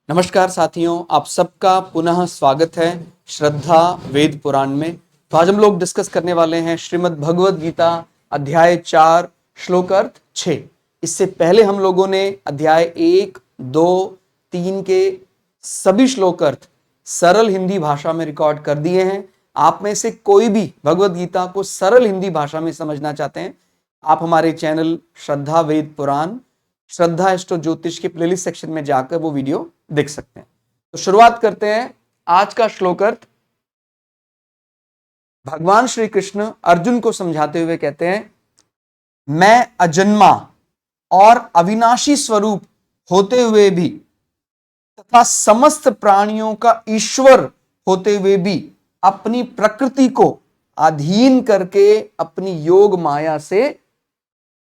नमस्कार साथियों, आप सबका पुनः स्वागत है श्रद्धा वेद पुराण में। तो आज हम लोग डिस्कस करने वाले हैं श्रीमद् भगवद गीता अध्याय 4 श्लोक अर्थ 6। इससे पहले हम लोगों ने अध्याय 1, 2, 3 के सभी श्लोक अर्थ सरल हिंदी भाषा में रिकॉर्ड कर दिए हैं। आप में से कोई भी भगवद गीता को सरल हिंदी भाषा में समझना चाहते हैं, आप हमारे चैनल श्रद्धा वेद पुराण श्रद्धा एस्ट्रो ज्योतिष के प्लेलिस्ट सेक्शन में जाकर वो वीडियो देख सकते हैं। तो शुरुआत करते हैं आज का श्लोक अर्थ। भगवान श्री कृष्ण अर्जुन को समझाते हुए कहते हैं, मैं अजन्मा और अविनाशी स्वरूप होते हुए भी तथा समस्त प्राणियों का ईश्वर होते हुए भी अपनी प्रकृति को अधीन करके अपनी योग माया से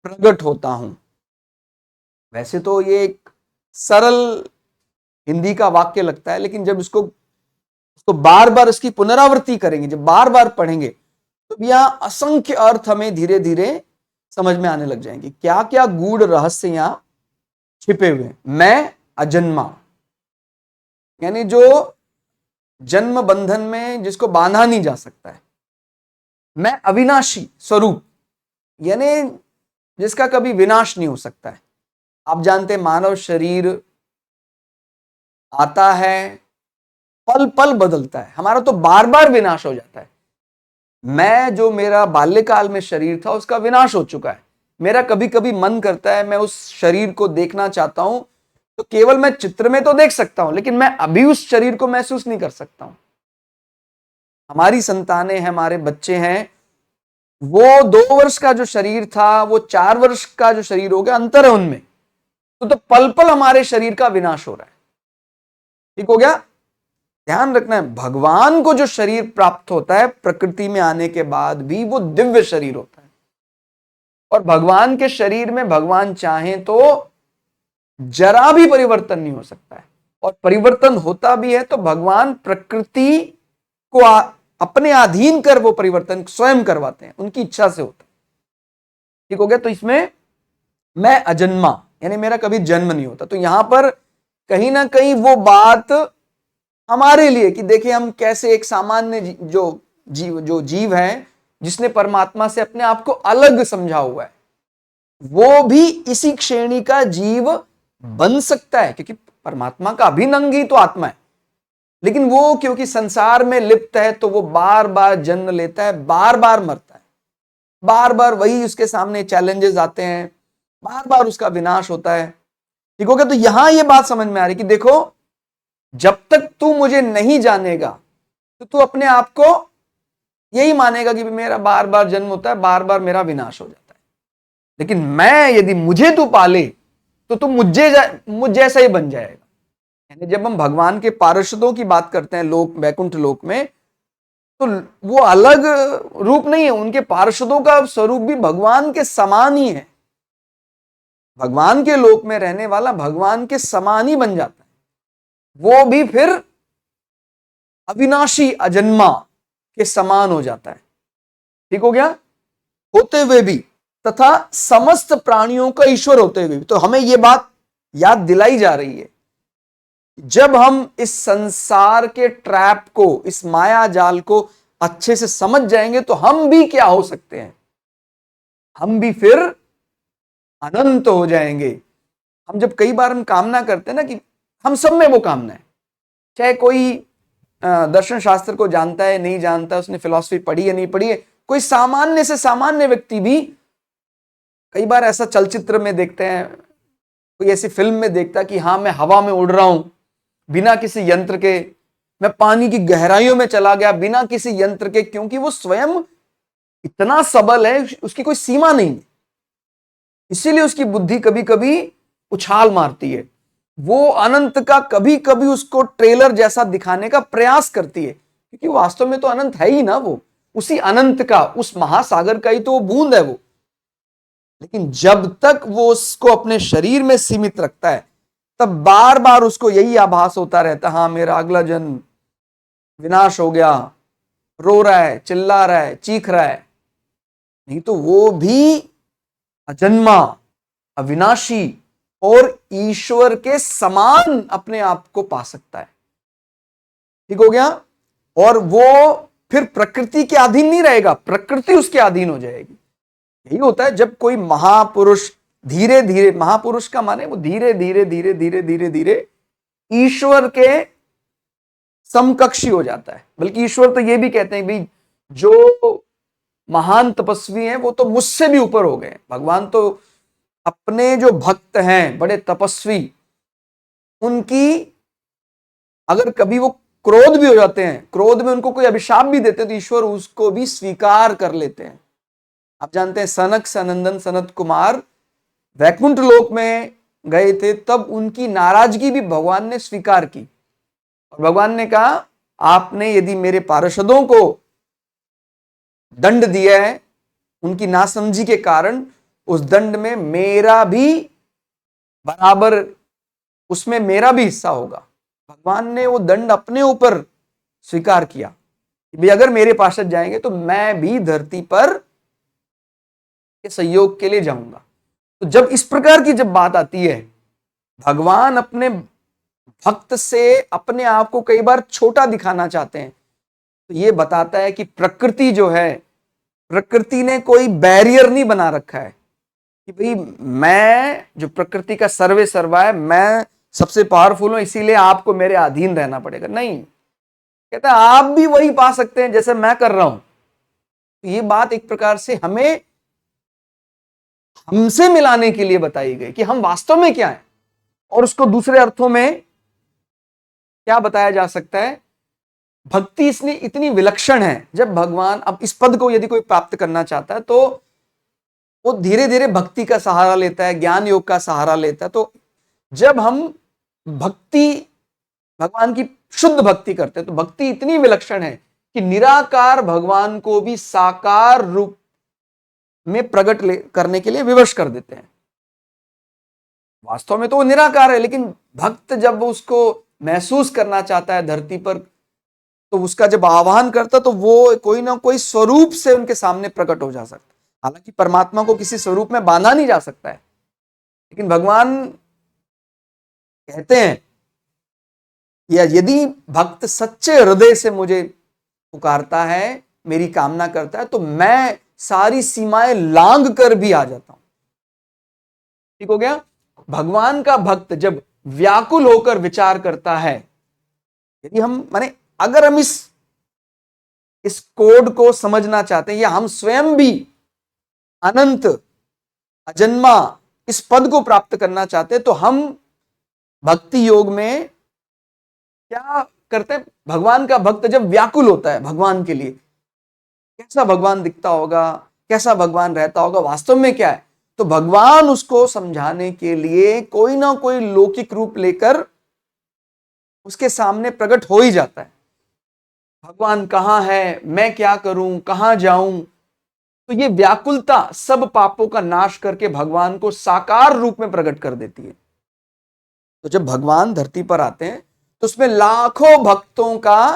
प्रकट होता हूं। वैसे तो ये एक सरल हिंदी का वाक्य लगता है, लेकिन जब इसको बार बार इसकी पुनरावृत्ति करेंगे, जब बार बार पढ़ेंगे, तो यहां असंख्य अर्थ हमें धीरे धीरे समझ में आने लग जाएंगे। क्या क्या गूढ़ रहस्य यहां छिपे हुए हैं। मैं अजन्मा यानी जो जन्म बंधन में जिसको बांधा नहीं जा सकता है। मैं अविनाशी स्वरूप यानी जिसका कभी विनाश नहीं हो सकता है। आप जानते हैं मानव शरीर आता है, पल पल बदलता है, हमारा तो बार बार विनाश हो जाता है। मैं जो मेरा बाल्यकाल में शरीर था उसका विनाश हो चुका है। मेरा कभी कभी मन करता है मैं उस शरीर को देखना चाहता हूं, तो केवल मैं चित्र में तो देख सकता हूं, लेकिन मैं अभी उस शरीर को महसूस नहीं कर सकता हूं। हमारी संतानें हैं, हमारे बच्चे हैं, वो 2 वर्ष का जो शरीर था वो 4 वर्ष का जो शरीर हो गया, अंतर है उनमें। तो पल पल हमारे शरीर का विनाश हो रहा है। ठीक हो गया। ध्यान रखना है, भगवान को जो शरीर प्राप्त होता है प्रकृति में आने के बाद भी वो दिव्य शरीर होता है। और भगवान के शरीर में भगवान चाहें तो जरा भी परिवर्तन नहीं हो सकता है, और परिवर्तन होता भी है तो भगवान प्रकृति को अपने अधीन कर वो परिवर्तन स्वयं करवाते हैं, उनकी इच्छा से होता है। ठीक हो गया। तो इसमें मैं अजन्मा यानी मेरा कभी जन्म नहीं होता। तो यहां पर कहीं ना कहीं वो बात हमारे लिए कि देखिए हम कैसे एक सामान्य जो जीव है जिसने परमात्मा से अपने आप को अलग समझा हुआ है, वो भी इसी श्रेणी का जीव बन सकता है, क्योंकि परमात्मा का अभिन्न अंग ही तो आत्मा है। लेकिन वो क्योंकि संसार में लिप्त है तो वो बार बार जन्म लेता है, बार बार मरता है, बार बार वही उसके सामने चैलेंजेस आते हैं, बार बार उसका विनाश होता है। ठीक हो गया। तो यहां ये बात समझ में आ रही कि देखो, जब तक तू मुझे नहीं जानेगा तो तू अपने आप को यही मानेगा कि मेरा बार बार जन्म होता है, बार बार मेरा विनाश हो जाता है। लेकिन मैं यदि मुझे तू पाले तो तू मुझ जैसा ही बन जाएगा। यानी जब हम भगवान के पार्षदों की बात करते हैं लोक वैकुंठ लोक में, तो वो अलग रूप नहीं है, उनके पार्षदों का स्वरूप भी भगवान के समान ही है। भगवान के लोक में रहने वाला भगवान के समान ही बन जाता है। वो भी फिर अविनाशी अजन्मा के समान हो जाता है। ठीक हो गया। होते हुए भी तथा समस्त प्राणियों का ईश्वर होते हुए भी। तो हमें यह बात याद दिलाई जा रही है, जब हम इस संसार के ट्रैप को, इस माया जाल को अच्छे से समझ जाएंगे तो हम भी क्या हो सकते हैं, हम भी फिर अनंत हो जाएंगे। हम जब कई बार हम कामना करते हैं ना कि हम सब में वो कामना है, चाहे कोई दर्शन शास्त्र को जानता है नहीं जानता, उसने फिलॉसफी पढ़ी है नहीं पढ़ी है, कोई सामान्य से सामान्य व्यक्ति भी कई बार ऐसा चलचित्र में देखते हैं, कोई ऐसी फिल्म में देखता है कि हाँ मैं हवा में उड़ रहा हूं बिना किसी यंत्र के, मैं पानी की गहराइयों में चला गया बिना किसी यंत्र के, क्योंकि वो स्वयं इतना सबल है, उसकी कोई सीमा नहीं है। इसीलिए उसकी बुद्धि कभी कभी उछाल मारती है, वो अनंत का कभी कभी उसको ट्रेलर जैसा दिखाने का प्रयास करती है, क्योंकि वास्तव में तो अनंत है ही ना, वो उसी अनंत का, उस महासागर का ही तो वो बूंद है वो। लेकिन जब तक वो उसको अपने शरीर में सीमित रखता है तब बार बार उसको यही आभास होता रहता है, हाँ मेरा अगला जन्म विनाश हो गया, रो रहा है, चिल्ला रहा है, चीख रहा है। नहीं तो वो भी अजन्मा अविनाशी और ईश्वर के समान अपने आप को पा सकता है। ठीक हो गया? और वो फिर प्रकृति के अधीन नहीं रहेगा, प्रकृति उसके अधीन हो जाएगी। यही होता है जब कोई महापुरुष धीरे धीरे, महापुरुष का माने वो धीरे धीरे धीरे धीरे धीरे धीरे ईश्वर के समकक्षी हो जाता है। बल्कि ईश्वर तो ये भी कहते हैं भाई जो महान तपस्वी हैं वो तो मुझसे भी ऊपर हो गए। भगवान तो अपने जो भक्त हैं बड़े तपस्वी, उनकी अगर कभी वो क्रोध भी हो जाते हैं, क्रोध में उनको कोई अभिशाप भी देते हैं, तो ईश्वर उसको भी स्वीकार कर लेते हैं। आप जानते हैं सनक सनंदन सनत कुमार वैकुंठ लोक में गए थे, तब उनकी नाराजगी भी भगवान ने स्वीकार की और भगवान ने कहा आपने यदि मेरे पार्षदों को दंड दिया है उनकी नासमझी के कारण, उस दंड में मेरा भी बराबर, उसमें मेरा भी हिस्सा होगा। भगवान ने वो दंड अपने ऊपर स्वीकार किया कि भाई अगर मेरे पार्षद जाएंगे तो मैं भी धरती पर के सहयोग के लिए जाऊंगा। तो जब इस प्रकार की जब बात आती है, भगवान अपने भक्त से अपने आप को कई बार छोटा दिखाना चाहते हैं, तो ये बताता है कि प्रकृति जो है, प्रकृति ने कोई बैरियर नहीं बना रखा है कि भाई मैं जो प्रकृति का सर्वे सर्वा है, मैं सबसे पावरफुल हूं इसीलिए आपको मेरे अधीन रहना पड़ेगा। नहीं, कहता है आप भी वही पा सकते हैं जैसे मैं कर रहा हूं। तो ये बात एक प्रकार से हमें हमसे मिलाने के लिए बताई गई कि हम वास्तव में क्या है। और उसको दूसरे अर्थों में क्या बताया जा सकता है, भक्ति इसलिए इतनी विलक्षण है। जब भगवान, अब इस पद को यदि कोई प्राप्त करना चाहता है तो वो धीरे धीरे भक्ति का सहारा लेता है, ज्ञान योग का सहारा लेता है। तो जब हम भक्ति, भगवान की शुद्ध भक्ति करते हैं, तो भक्ति इतनी विलक्षण है कि निराकार भगवान को भी साकार रूप में प्रकट करने के लिए विवश कर देते हैं। वास्तव में तो वो निराकार है, लेकिन भक्त जब उसको महसूस करना चाहता है धरती पर, तो उसका जब आह्वान करता तो वो कोई ना कोई स्वरूप से उनके सामने प्रकट हो जा सकता है। हालांकि परमात्मा को किसी स्वरूप में बांधा नहीं जा सकता है, लेकिन भगवान कहते हैं या यदि भक्त सच्चे हृदय से मुझे पुकारता है, मेरी कामना करता है, तो मैं सारी सीमाएं लांघ कर भी आ जाता हूं। ठीक हो गया? भगवान का भक्त जब व्याकुल होकर विचार करता है, यदि हम माने अगर हम इस कोड को समझना चाहते हैं या हम स्वयं भी अनंत अजन्मा इस पद को प्राप्त करना चाहते हैं, तो हम भक्ति योग में क्या करते हैं, भगवान का भक्त जब व्याकुल होता है भगवान के लिए, कैसा भगवान दिखता होगा, कैसा भगवान रहता होगा, वास्तव में क्या है, तो भगवान उसको समझाने के लिए कोई ना कोई लौकिक रूप लेकर उसके सामने प्रकट हो ही जाता है। भगवान कहां है, मैं क्या करूं, कहां जाऊं। तो ये व्याकुलता सब पापों का नाश करके भगवान को साकार रूप में प्रकट कर देती है। तो जब भगवान धरती पर आते हैं तो उसमें लाखों भक्तों का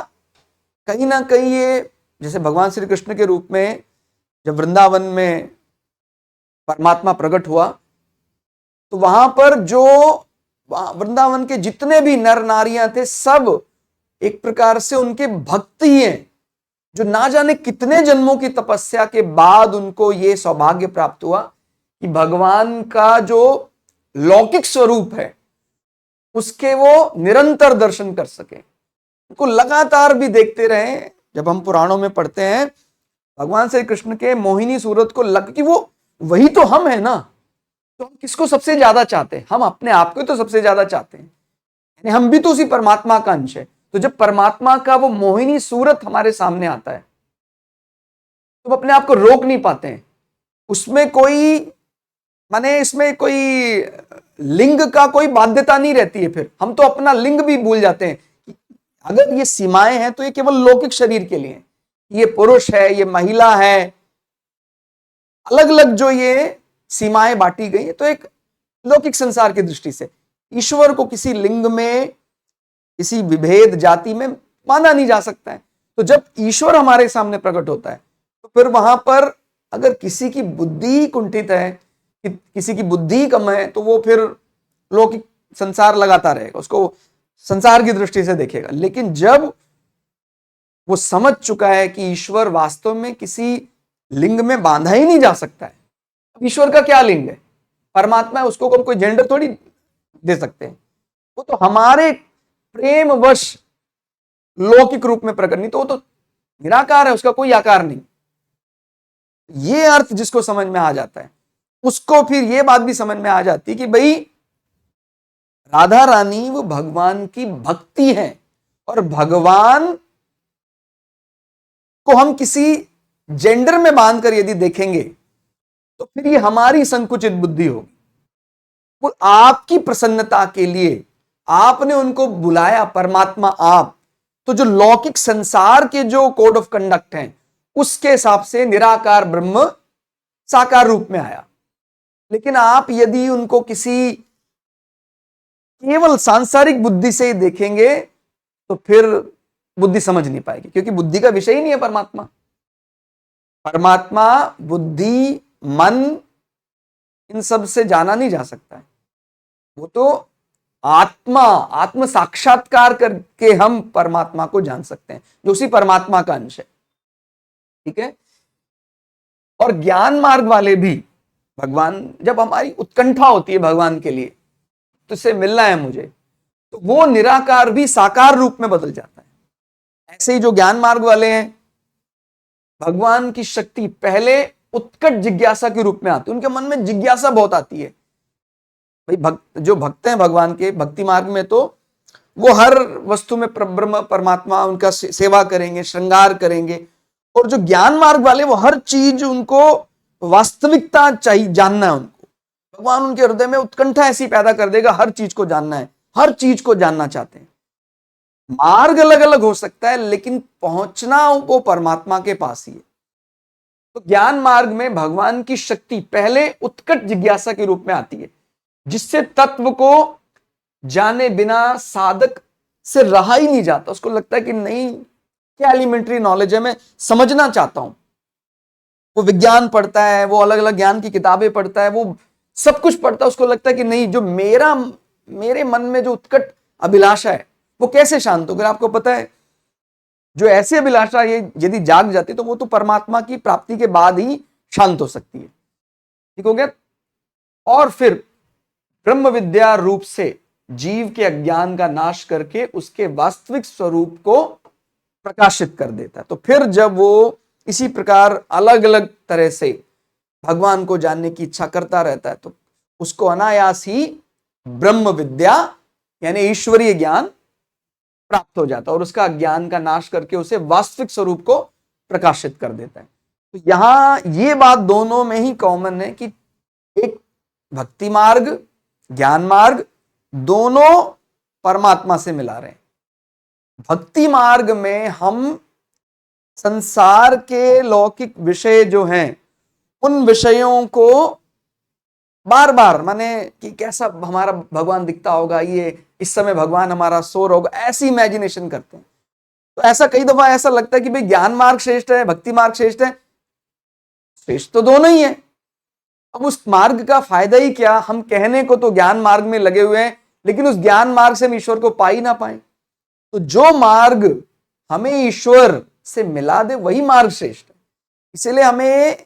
कहीं ना कहीं ये, जैसे भगवान श्री कृष्ण के रूप में जब वृंदावन में परमात्मा प्रकट हुआ, तो वहां पर जो वृंदावन के जितने भी नर नारियां थे, सब एक प्रकार से उनके भक्त ही हैं, जो ना जाने कितने जन्मों की तपस्या के बाद उनको ये सौभाग्य प्राप्त हुआ कि भगवान का जो लौकिक स्वरूप है उसके वो निरंतर दर्शन कर सके, उनको लगातार भी देखते रहे। जब हम पुराणों में पढ़ते हैं भगवान श्री कृष्ण के मोहिनी सूरत को लग कि वो वही तो हम है ना, तो हम किसको सबसे ज्यादा चाहते हैं, हम अपने आप को तो सबसे ज्यादा चाहते हैं, यानी हम भी तो उसी परमात्मा का अंश है। तो जब परमात्मा का वो मोहिनी सूरत हमारे सामने आता है तो हम अपने आप को रोक नहीं पाते हैं। उसमें कोई माने इसमें कोई लिंग का कोई बाध्यता नहीं रहती है। फिर हम तो अपना लिंग भी भूल जाते हैं कि अगर ये सीमाएं हैं तो ये केवल लौकिक शरीर के लिए, ये पुरुष है, ये महिला है, अलग अलग जो ये सीमाएं बांटी गई है, तो एक लौकिक संसार की दृष्टि से ईश्वर को किसी लिंग में, किसी विभेद जाति में माना नहीं जा सकता है। तो जब ईश्वर हमारे सामने प्रकट होता है तो फिर वहां पर अगर किसी की बुद्धि कुंठित है, किसी की बुद्धि कम है, तो वो फिर लौकिक संसार लगाता रहेगा, उसको संसार की दृष्टि से देखेगा। लेकिन जब वो समझ चुका है कि ईश्वर वास्तव में किसी लिंग में बांधा ही नहीं जा सकता है, अब ईश्वर का क्या लिंग है, परमात्मा है, उसको हम कोई जेंडर थोड़ी दे सकते हैं, वो तो हमारे प्रेम वश लौकिक रूप में प्रकट, नहीं तो वो तो निराकार है, उसका कोई आकार नहीं। ये अर्थ जिसको समझ में आ जाता है उसको फिर ये बात भी समझ में आ जाती है कि भाई राधा रानी वो भगवान की भक्ति है, और भगवान को हम किसी जेंडर में बांधकर यदि देखेंगे तो फिर ये हमारी संकुचित बुद्धि होगी। वो आपकी प्रसन्नता के लिए आपने उनको बुलाया, परमात्मा आप, तो जो लौकिक संसार के जो कोड ऑफ कंडक्ट हैं उसके हिसाब से निराकार ब्रह्म साकार रूप में आया। लेकिन आप यदि उनको किसी केवल सांसारिक बुद्धि से ही देखेंगे तो फिर बुद्धि समझ नहीं पाएगी, क्योंकि बुद्धि का विषय ही नहीं है परमात्मा। परमात्मा बुद्धि, मन, इन सब से जाना नहीं जा सकता है। वो तो आत्म साक्षात्कार करके हम परमात्मा को जान सकते हैं, जो उसी परमात्मा का अंश है। ठीक है। और ज्ञान मार्ग वाले भी भगवान, जब हमारी उत्कंठा होती है भगवान के लिए, तो इससे मिलना है मुझे, तो वो निराकार भी साकार रूप में बदल जाता है। ऐसे ही जो ज्ञान मार्ग वाले हैं, भगवान की शक्ति पहले उत्कट जिज्ञासा के रूप में आती है, उनके मन में जिज्ञासा बहुत आती है। भाई जो भक्त हैं भगवान के भक्ति मार्ग में, तो वो हर वस्तु में ब्रह्म परमात्मा उनका सेवा करेंगे, श्रृंगार करेंगे। और जो ज्ञान मार्ग वाले, वो हर चीज उनको वास्तविकता चाहिए, जानना है उनको। भगवान उनके हृदय में उत्कंठा ऐसी पैदा कर देगा, हर चीज को जानना है, हर चीज को जानना चाहते हैं। मार्ग अलग अलग हो सकता है, लेकिन पहुंचना वो परमात्मा के पास ही है। तो ज्ञान मार्ग में भगवान की शक्ति पहले उत्कट जिज्ञासा के रूप में आती है, जिससे तत्व को जाने बिना साधक से रहा ही नहीं जाता। उसको लगता है कि नहीं, क्या एलिमेंट्री नॉलेज है, मैं समझना चाहता हूं। वो विज्ञान पढ़ता है, वो अलग अलग ज्ञान की किताबें पढ़ता है, वो सब कुछ पढ़ता है। उसको लगता है कि नहीं, जो मेरे मन में जो उत्कट अभिलाषा है वो कैसे शांत होगी। आपको पता है, जो ऐसी अभिलाषा ये यदि जाग जाती तो वो तो परमात्मा की प्राप्ति के बाद ही शांत हो सकती है। ठीक हो गया। और फिर ब्रह्म विद्या रूप से जीव के अज्ञान का नाश करके उसके वास्तविक स्वरूप को प्रकाशित कर देता है। तो फिर जब वो इसी प्रकार अलग अलग तरह से भगवान को जानने की इच्छा करता रहता है, तो उसको अनायास ही ब्रह्म विद्या यानी ईश्वरीय ज्ञान प्राप्त हो जाता है, और उसका अज्ञान का नाश करके उसे वास्तविक स्वरूप को प्रकाशित कर देता है। तो यहां ये बात दोनों में ही कॉमन है कि एक भक्ति मार्ग, ज्ञान मार्ग, दोनों परमात्मा से मिला रहे हैं। भक्ति मार्ग में हम संसार के लौकिक विषय जो हैं उन विषयों को बार बार, माने कि कैसा हमारा भगवान दिखता होगा, ये इस समय भगवान हमारा सो रहा होगा, ऐसी इमेजिनेशन करते हैं। तो ऐसा कई दफा ऐसा लगता है कि भाई ज्ञान मार्ग श्रेष्ठ है, भक्ति मार्ग श्रेष्ठ है। श्रेष्ठ तो दोनों ही है। अब उस मार्ग का फायदा ही क्या, हम कहने को तो ज्ञान मार्ग में लगे हुए हैं, लेकिन उस ज्ञान मार्ग से हम ईश्वर को पा ही ना पाए। तो जो मार्ग हमें ईश्वर से मिला दे वही मार्ग श्रेष्ठ है। इसलिए हमें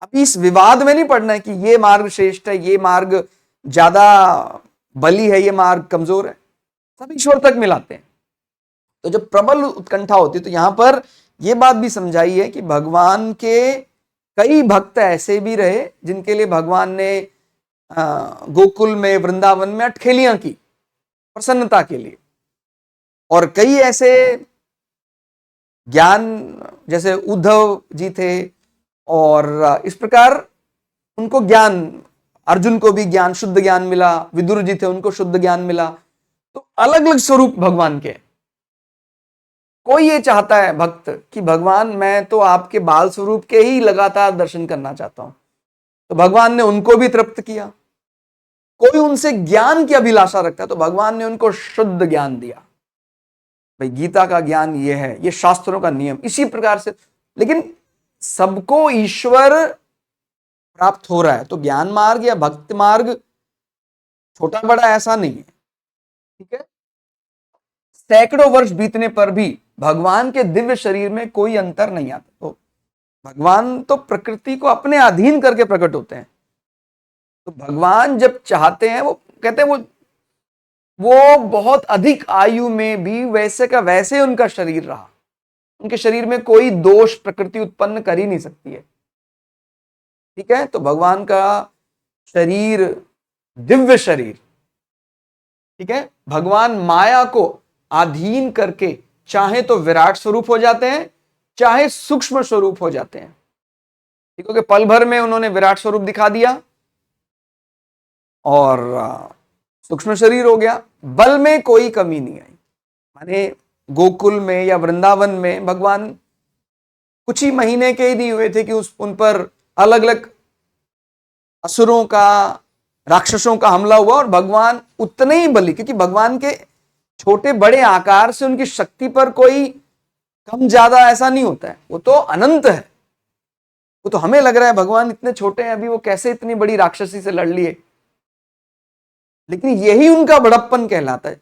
अभी इस विवाद में नहीं पड़ना है कि ये मार्ग श्रेष्ठ है, ये मार्ग ज्यादा बली है, ये मार्ग कमजोर है। सब ईश्वर तक मिलाते हैं। तो जब प्रबल उत्कंठा होती है, तो यहां पर यह बात भी समझाई है कि भगवान के कई भक्त ऐसे भी रहे जिनके लिए भगवान ने गोकुल में, वृंदावन में अटखेलियां की प्रसन्नता के लिए। और कई ऐसे ज्ञान, जैसे उद्धव जी थे, और इस प्रकार उनको ज्ञान, अर्जुन को भी ज्ञान, शुद्ध ज्ञान मिला, विदुर जी थे उनको शुद्ध ज्ञान मिला। तो अलग अलग स्वरूप भगवान के। कोई ये चाहता है भक्त कि भगवान मैं तो आपके बाल स्वरूप के ही लगातार दर्शन करना चाहता हूं, तो भगवान ने उनको भी तृप्त किया। कोई उनसे ज्ञान की अभिलाषा रखता है, तो भगवान ने उनको शुद्ध ज्ञान दिया। भाई गीता का ज्ञान ये है, ये शास्त्रों का नियम, इसी प्रकार से। लेकिन सबको ईश्वर प्राप्त हो रहा है, तो ज्ञान मार्ग या भक्ति मार्ग छोटा बड़ा ऐसा नहीं है, ठीक है। सैकड़ों वर्ष बीतने पर भी भगवान के दिव्य शरीर में कोई अंतर नहीं आता। तो भगवान तो प्रकृति को अपने अधीन करके प्रकट होते हैं। तो भगवान जब चाहते हैं, वो कहते हैं वो बहुत अधिक आयु में भी वैसे का वैसे उनका शरीर रहा। उनके शरीर में कोई दोष प्रकृति उत्पन्न कर ही नहीं सकती है, ठीक है। तो भगवान का शरीर दिव्य शरीर, ठीक है। भगवान माया को अधीन करके चाहे तो विराट स्वरूप हो जाते हैं, चाहे सूक्ष्म स्वरूप हो जाते हैं, ठीक है। पल भर में उन्होंने विराट स्वरूप दिखा दिया और सूक्ष्म शरीर हो गया। बल में कोई कमी नहीं आई। माने गोकुल में या वृंदावन में भगवान कुछ ही महीने के ही नहीं हुए थे कि उन पर अलग अलग असुरों का, राक्षसों का हमला हुआ और भगवान उतने ही बली, क्योंकि भगवान के छोटे बड़े आकार से उनकी शक्ति पर कोई कम ज्यादा ऐसा नहीं होता है। वो तो अनंत है। वो तो हमें लग रहा है भगवान इतने छोटे हैं, अभी वो कैसे इतनी बड़ी राक्षसी से लड़ लिए, लेकिन यही उनका बड़प्पन कहलाता है।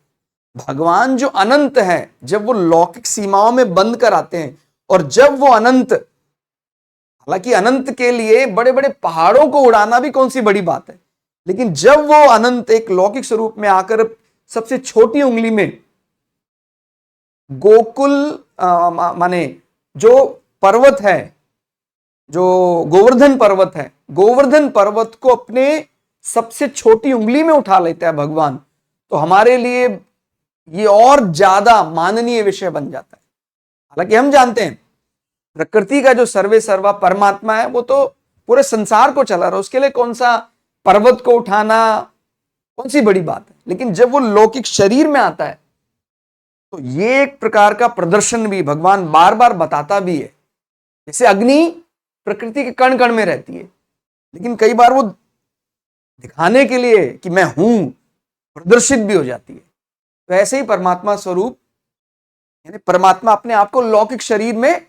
भगवान जो अनंत है, जब वो लौकिक सीमाओं में बंद कर आते हैं और जब वो अनंत, हालांकि अनंत के लिए बड़े बड़े पहाड़ों को उड़ाना भी कौन सी बड़ी बात है, लेकिन जब वो अनंत एक लौकिक स्वरूप में आकर सबसे छोटी उंगली में गोकुल माने जो पर्वत है, जो गोवर्धन पर्वत है, गोवर्धन पर्वत को अपने सबसे छोटी उंगली में उठा लेता है भगवान, तो हमारे लिए ये और ज्यादा माननीय विषय बन जाता है। हालांकि हम जानते हैं प्रकृति का जो सर्वे सर्वा परमात्मा है वो तो पूरे संसार को चला रहा है, उसके लिए कौन सा पर्वत को उठाना कौन सी बड़ी बात है। लेकिन जब वो लौकिक शरीर में आता है तो ये एक प्रकार का प्रदर्शन भी भगवान बार बार बताता भी है। जैसे अग्नि प्रकृति के कण कण में रहती है, लेकिन कई बार वो दिखाने के लिए कि मैं हूं प्रदर्शित भी हो जाती है। तो ऐसे ही परमात्मा स्वरूप, यानी परमात्मा अपने आप को लौकिक शरीर में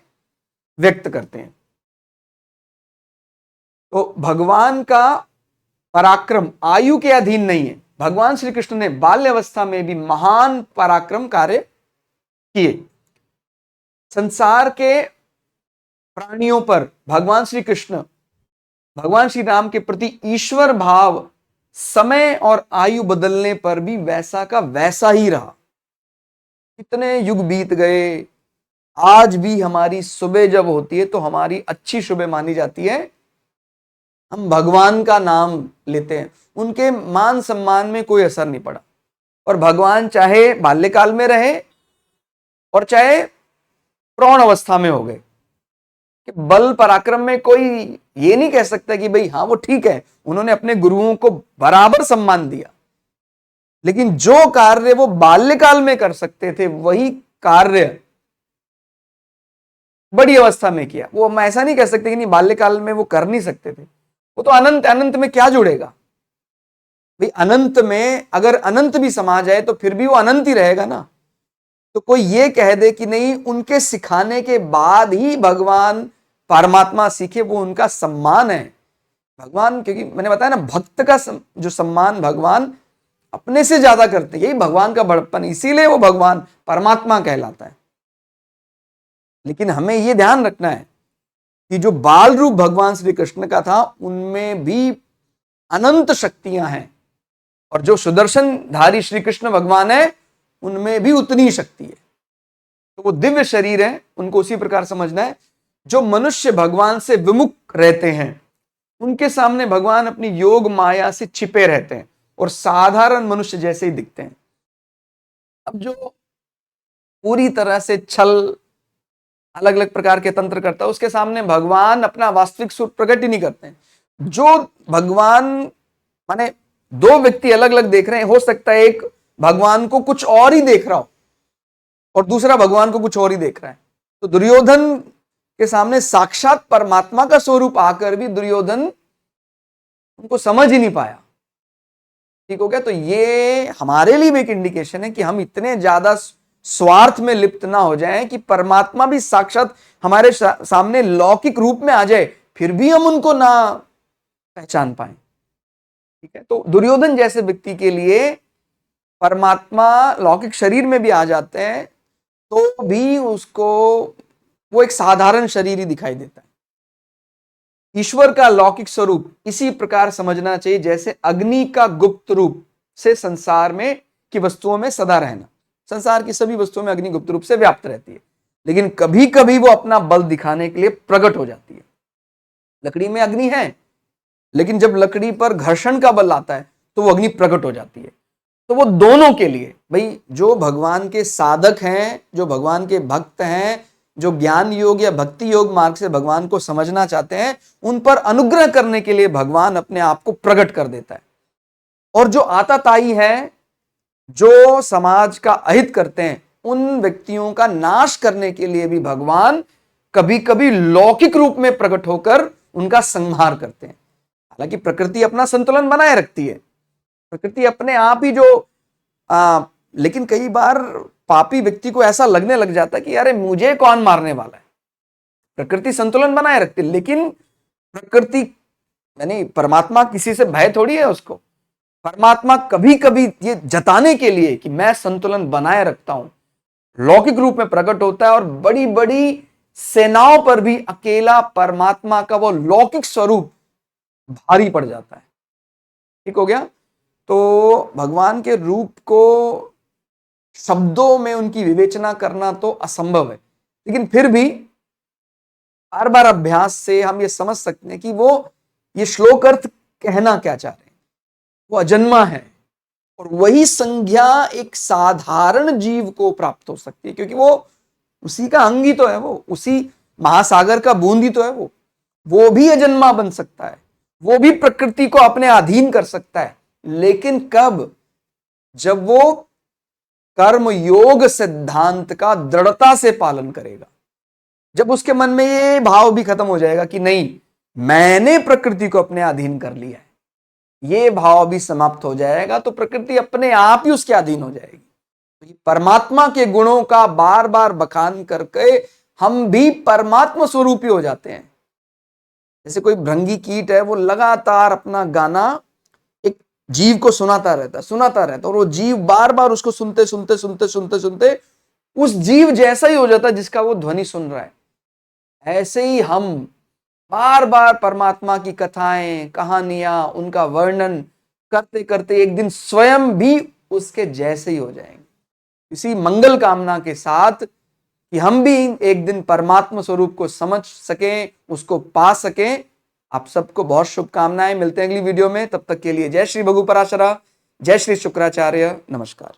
व्यक्त करते हैं। तो भगवान का पराक्रम आयु के अधीन नहीं है। भगवान श्री कृष्ण ने बाल्यावस्था में भी महान पराक्रम कार्य किए। संसार के प्राणियों पर भगवान श्री कृष्ण, भगवान श्री राम के प्रति ईश्वर भाव समय और आयु बदलने पर भी वैसा का वैसा ही रहा। कितने युग बीत गए, आज भी हमारी सुबह जब होती है तो हमारी अच्छी सुबह मानी जाती है। हम भगवान का नाम लेते हैं, उनके मान सम्मान में कोई असर नहीं पड़ा। और भगवान चाहे बाल्यकाल में रहे और चाहे प्रौढ़ अवस्था में हो गए, कि बल पराक्रम में कोई ये नहीं कह सकता कि भाई हाँ वो ठीक है, उन्होंने अपने गुरुओं को बराबर सम्मान दिया। लेकिन जो कार्य वो बाल्यकाल में कर सकते थे वही कार्य बड़ी अवस्था में किया। वो हम ऐसा नहीं कह सकते कि नहीं बाल्यकाल में वो कर नहीं सकते थे। वो तो अनंत, अनंत में क्या जुड़ेगा भाई। अनंत में अगर अनंत भी समा जाए तो फिर भी वो अनंत ही रहेगा ना। तो कोई ये कह दे कि नहीं उनके सिखाने के बाद ही भगवान परमात्मा सीखे, वो उनका सम्मान है। भगवान, क्योंकि मैंने बताया ना भक्त का जो सम्मान भगवान अपने से ज्यादा करते हैं, यही भगवान का बड़प्पन, इसीलिए वो भगवान परमात्मा कहलाता है। लेकिन हमें ये ध्यान रखना है कि जो बाल रूप भगवान श्री कृष्ण का था उनमें भी अनंत शक्तियां हैं, और जो सुदर्शन धारी श्री कृष्ण भगवान है उनमें भी उतनी शक्ति है। तो वो दिव्य शरीर है, उनको उसी प्रकार समझना है। जो मनुष्य भगवान से विमुख रहते हैं उनके सामने भगवान अपनी योग माया से छिपे रहते हैं और साधारण मनुष्य जैसे ही दिखते हैं। अब जो पूरी तरह से छल, अलग अलग प्रकार के तंत्र करता है, उसके सामने भगवान अपना वास्तविक स्वरूप प्रकट ही नहीं करते हैं। जो भगवान, माने दो व्यक्ति अलग अलग देख रहे हैं, हो सकता है एक भगवान को कुछ और ही देख रहा हो और दूसरा भगवान को कुछ और ही देख रहा है। तो दुर्योधन के सामने साक्षात परमात्मा का स्वरूप आकर भी दुर्योधन उनको समझ ही नहीं पाया। ठीक हो गया। तो ये हमारे लिए भी एक इंडिकेशन है कि हम इतने ज्यादा स्वार्थ में लिप्त ना हो जाएं कि परमात्मा भी साक्षात हमारे सामने लौकिक रूप में आ जाए फिर भी हम उनको ना पहचान पाए। ठीक है, तो दुर्योधन जैसे व्यक्ति के लिए परमात्मा लौकिक शरीर में भी आ जाते हैं तो भी उसको वो एक साधारण शरीर ही दिखाई देता है। ईश्वर का लौकिक स्वरूप इसी प्रकार समझना चाहिए जैसे अग्नि का गुप्त रूप से संसार में की वस्तुओं में सदा रहना। संसार की सभी वस्तुओं में अग्नि गुप्त रूप से व्याप्त रहती है, लेकिन कभी कभी वो अपना बल दिखाने के लिए प्रकट हो जाती है। लकड़ी में अग्नि है, लेकिन जब लकड़ी पर घर्षण का बल आता है तो वो अग्नि प्रकट हो जाती है। तो वो दोनों के लिए भाई, जो भगवान के साधक हैं, जो भगवान के भक्त हैं, जो ज्ञान योग या भक्ति योग मार्ग से भगवान को समझना चाहते हैं, उन पर अनुग्रह करने के लिए भगवान अपने आप को प्रकट कर देता है। और जो आताताई है, जो समाज का अहित करते हैं, उन व्यक्तियों का नाश करने के लिए भी भगवान कभी कभी लौकिक रूप में प्रकट होकर उनका संहार करते हैं। हालांकि प्रकृति अपना संतुलन बनाए रखती है, प्रकृति अपने आप ही लेकिन कई बार पापी व्यक्ति को ऐसा लगने लग जाता है कि अरे मुझे कौन मारने वाला है। प्रकृति संतुलन बनाए रखती है, लेकिन प्रकृति यानी परमात्मा किसी से भय थोड़ी है उसको। परमात्मा कभी कभी ये जताने के लिए कि मैं संतुलन बनाए रखता हूं, लौकिक रूप में प्रकट होता है और बड़ी बड़ी सेनाओं पर भी अकेला परमात्मा का वो लौकिक स्वरूप भारी पड़ जाता है। ठीक हो गया। तो भगवान के रूप को शब्दों में उनकी विवेचना करना तो असंभव है, लेकिन फिर भी बार बार अभ्यास से हम ये समझ सकते हैं कि वो ये श्लोक अर्थ कहना क्या चाह रहे हैं। वो अजन्मा है और वही संज्ञा एक साधारण जीव को प्राप्त हो सकती है, क्योंकि वो उसी का अंग ही तो है, वो उसी महासागर का बूंद ही तो है। वो भी अजन्मा बन सकता है, वो भी प्रकृति को अपने अधीन कर सकता है, लेकिन कब? जब वो कर्म योग सिद्धांत का दृढ़ता से पालन करेगा, जब उसके मन में ये भाव भी खत्म हो जाएगा कि नहीं, मैंने प्रकृति को अपने अधीन कर लिया है, ये भाव भी समाप्त हो जाएगा, तो प्रकृति अपने आप ही उसके अधीन हो जाएगी। तो परमात्मा के गुणों का बार बार बखान करके हम भी परमात्मा स्वरूपी हो जाते हैं। जैसे कोई भृंगी कीट है, वो लगातार अपना गाना एक जीव को सुनाता रहता और वो जीव बार बार उसको सुनते सुनते सुनते सुनते सुनते उस जीव जैसा ही हो जाता है जिसका वो ध्वनि सुन रहा है। ऐसे ही हम बार बार परमात्मा की कथाएं, कहानियां, उनका वर्णन करते करते एक दिन स्वयं भी उसके जैसे ही हो जाएंगे। इसी मंगल कामना के साथ कि हम भी एक दिन परमात्मा स्वरूप को समझ सकें, उसको पा सकें। आप सबको बहुत शुभकामनाएं। मिलते हैं अगली वीडियो में, तब तक के लिए जय श्री भगु पराशरा, जय श्री शुक्राचार्य, नमस्कार।